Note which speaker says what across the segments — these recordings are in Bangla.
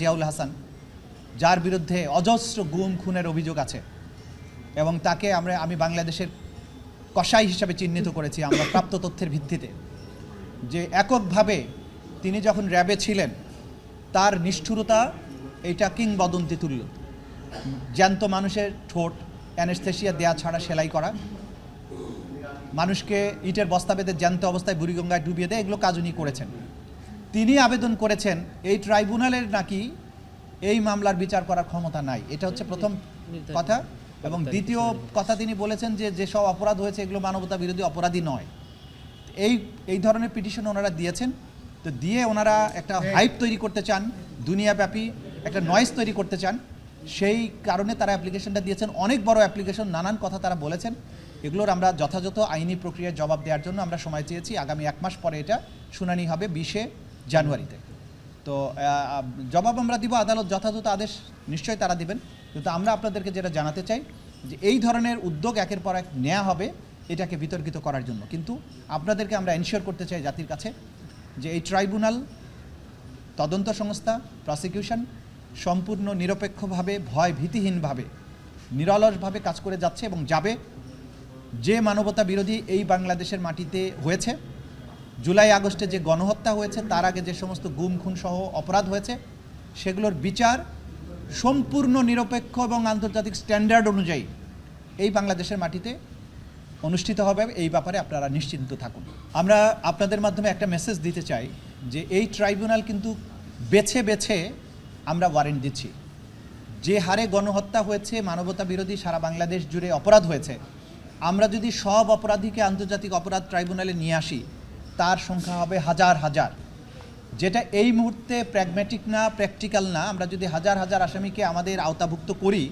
Speaker 1: জিয়াউল হাসান, যার বিরুদ্ধে অজস্র গুম খুনের অভিযোগ আছে এবং তাকে আমি বাংলাদেশের কসাই হিসাবে চিহ্নিত করেছি আমরা প্রাপ্ত তথ্যের ভিত্তিতে, যে এককভাবে তিনি যখন র্যাবে ছিলেন তার নিষ্ঠুরতা এটা কিংবদন্তি তুল্য। জ্যান্ত মানুষের ঠোঁট অ্যানেস্থেসিয়া দেয়া ছাড়া সেলাই করা, মানুষকে ইটের বস্তা বেঁধে জ্যান্ত অবস্থায় বুড়িগঙ্গায় ডুবিয়ে দেয়, এগুলো কাজ উনি করেছেন। তিনি আবেদন করেছেন এই ট্রাইব্যুনালের নাকি এই মামলার বিচার করার ক্ষমতা নাই, এটা হচ্ছে প্রথম কথা। এবং দ্বিতীয় কথা তিনি বলেছেন যে যেসব অপরাধ হয়েছে এগুলো মানবতা বিরোধী অপরাধী নয়। এই ধরনের পিটিশন ওনারা দিয়েছেন, তো দিয়ে ওনারা একটা হাইপ তৈরি করতে চান, দুনিয়াব্যাপী একটা নয়েজ তৈরি করতে চান, সেই কারণে তারা অ্যাপ্লিকেশনটা দিয়েছেন। অনেক বড় অ্যাপ্লিকেশন, নানান কথা তারা বলেছেন। এগুলোর আমরা যথাযথ আইনি প্রক্রিয়ার জবাব দেওয়ার জন্য আমরা সময় চেয়েছি। আগামী 1 মাস পরে এটা শুনানি হবে 20শে জানুয়ারিতে। তো জবাব আমরা দিব, আদালত যথাযথ আদেশ নিশ্চয়ই তারা দিবেন। কিন্তু আমরা আপনাদেরকে যেটা জানাতে চাই যে এই ধরনের উদ্যোগ একের পর এক নেওয়া হবে এটাকে বিতর্কিত করার জন্য, কিন্তু আপনাদেরকে আমরা এনশিওর করতে চাই জাতির কাছে যে এই ট্রাইব্যুনাল, তদন্ত সংস্থা, প্রসিকিউশন সম্পূর্ণ নিরপেক্ষভাবে, ভয় ভীতিহীনভাবে, নিরলসভাবে কাজ করে যাচ্ছে এবং যাবে। যে মানবতা বিরোধী এই বাংলাদেশের মাটিতে হয়েছে, জুলাই আগস্টে যে গণহত্যা হয়েছে, তার আগে যে সমস্ত গুম খুন সহ অপরাধ হয়েছে, সেগুলোর বিচার সম্পূর্ণ নিরপেক্ষ এবং আন্তর্জাতিক স্ট্যান্ডার্ড অনুযায়ী এই বাংলাদেশের মাটিতে অনুষ্ঠিত হবে, এই ব্যাপারে আপনারা নিশ্চিন্ত থাকুন। আমরা আপনাদের মাধ্যমে একটা মেসেজ দিতে চাই যে এই ট্রাইব্যুনাল কিন্তু বেছে বেছে আমরা ওয়ারেন্ট দিচ্ছি। যে হারে গণহত্যা হয়েছে, মানবতা বিরোধী সারা বাংলাদেশ জুড়ে অপরাধ হয়েছে, আমরা যদি সব অপরাধীকে আন্তর্জাতিক অপরাধ ট্রাইব্যুনালে নিয়ে আসি তার সংখ্যা হবে হাজার হাজার, যেটা এই মুহূর্তে প্র্যাগম্যাটিক না, প্র্যাকটিক্যাল না। আমরা যদি হাজার হাজার আসামিকে আমাদের আওতাভুক্ত করি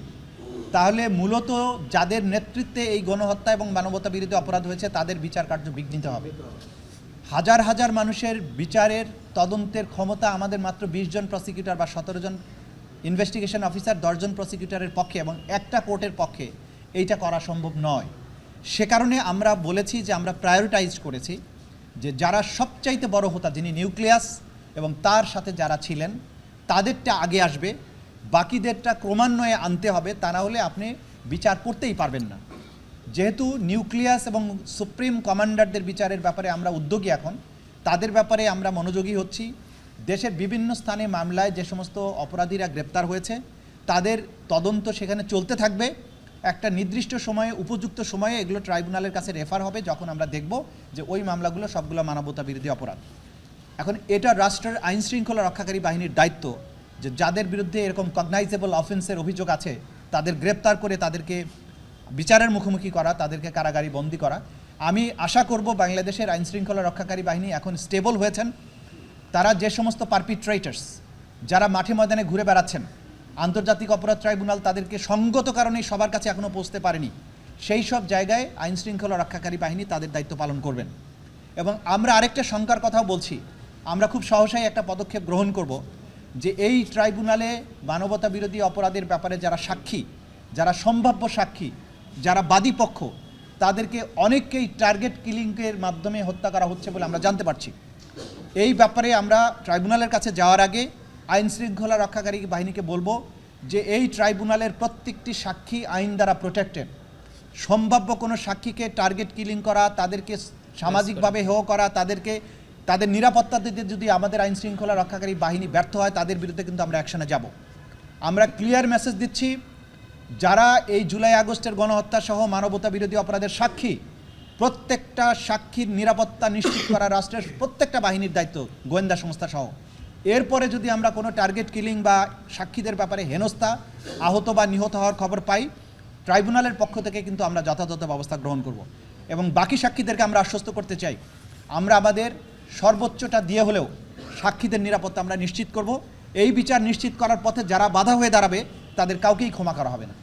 Speaker 1: তাহলে মূলত যাদের নেতৃত্বে এই গণহত্যা এবং মানবতা বিরোধী অপরাধ হয়েছে তাদের বিচার কার্য বিঘ্নিত হবে। হাজার হাজার মানুষের বিচারের তদন্তের ক্ষমতা আমাদের মাত্র 20 জন প্রসিকিউটর বা 17 জন ইনভেস্টিগেশন অফিসার, 10 জন প্রসিকিউটরের পক্ষে এবং একটা কোর্টের পক্ষে এইটা করা সম্ভব নয়। সে কারণে আমরা বলেছি যে আমরা প্রায়োরিটাইজ করেছি যে যারা সবচাইতে বড় হোতা, যিনি নিউক্লিয়াস এবং তার সাথে যারা ছিলেন তাদেরটা আগে আসবে, বাকিদেরটা ক্রমান্বয়ে আনতে হবে, তা না হলে আপনি বিচার করতেই পারবেন না। যেহেতু নিউক্লিয়াস এবং সুপ্রিম কমান্ডারদের বিচারের ব্যাপারে আমরা উদ্যোগী, এখন তাদের ব্যাপারে আমরা মনোযোগী হচ্ছি। দেশের বিভিন্ন স্থানে মামলায় যে সমস্ত অপরাধীরা গ্রেপ্তার হয়েছে তাদের তদন্ত সেখানে চলতে থাকবে। একটা নির্দিষ্ট সময়ে, উপযুক্ত সময়ে এগুলো ট্রাইব্যুনালের কাছে রেফার হবে, যখন আমরা দেখব যে ওই মামলাগুলো সবগুলো মানবতা বিরোধী অপরাধ। এখন এটা রাষ্ট্রের আইন শৃঙ্খলা রক্ষাকারী বাহিনীর দায়িত্ব যে যাদের বিরুদ্ধে এরকম কগনাইজেবল অফেন্সের অভিযোগ আছে তাদের গ্রেপ্তার করে তাদেরকে বিচারের মুখোমুখি করা, তাদেরকে কারাগারে বন্দী করা। আমি আশা করব বাংলাদেশের আইন শৃঙ্খলা রক্ষাকারী বাহিনী এখন স্টেবল হয়েছেন। তারা যে সমস্ত পারপিট্রেটার্স, যারা মাঠে ময়দানে ঘুরে বেড়াচ্ছেন, আন্তর্জাতিক অপরাধ ট্রাইব্যুনাল তাদেরকে সঙ্গত কারণেই সবার কাছে এখনও পৌঁছতে পারেনি, সেই সব জায়গায় আইন শৃঙ্খলা রক্ষাকারী বাহিনী তাদের দায়িত্ব পালন করবেন। এবং আমরা আরেকটা শঙ্কার কথাও বলছি, আমরা খুব সহসাই একটা পদক্ষেপ গ্রহণ করব যে এই ট্রাইব্যুনালে মানবতা বিরোধী অপরাধের ব্যাপারে যারা সাক্ষী, যারা সম্ভাব্য সাক্ষী, যারা বাদী পক্ষ, তাদেরকে অনেককেই টার্গেট কিলিংয়ের মাধ্যমে হত্যা করা হচ্ছে বলে আমরা জানতে পারছি। এই ব্যাপারে আমরা ট্রাইব্যুনালের কাছে যাওয়ার আগে আইন শৃঙ্খলা রক্ষাকারী বাহিনীকে বলবো যে এই ট্রাইব্যুনালের প্রত্যেকটি সাক্ষী আইন দ্বারা প্রোটেক্টেড। সম্ভাব্য কোনো সাক্ষীকে টার্গেট কিলিং করা, তাদেরকে সামাজিকভাবে হেয় করা, তাদের নিরাপত্তা দিতে যদি আমাদের আইন শৃঙ্খলা রক্ষাকারী বাহিনী ব্যর্থ হয় তাদের বিরুদ্ধে কিন্তু আমরা অ্যাকশনে যাব। আমরা ক্লিয়ার মেসেজ দিচ্ছি, যারা এই জুলাই আগস্টের গণহত্যা সহ মানবতা বিরোধী অপরাধের সাক্ষী, প্রত্যেকটা সাক্ষীর নিরাপত্তা নিশ্চিত করা রাষ্ট্রের প্রত্যেকটা বাহিনীর দায়িত্ব, গোয়েন্দা সংস্থা সহ। এরপরে যদি আমরা কোনো টার্গেট কিলিং বা সাক্ষীদের ব্যাপারে হেনস্থা, আহত বা নিহত হওয়ার খবর পাই, ট্রাইব্যুনালের পক্ষ থেকে কিন্তু আমরা যথাযথ ব্যবস্থা গ্রহণ করব। এবং বাকি সাক্ষীদেরকে আমরা আশ্বস্ত করতে চাই, আমরা আমাদের সর্বোচ্চটা দিয়ে হলেও সাক্ষীদের নিরাপত্তা আমরা নিশ্চিত করব। এই বিচার নিশ্চিত করার পথে যারা বাধা হয়ে দাঁড়াবে তাদের কাউকেই ক্ষমা করা হবে না।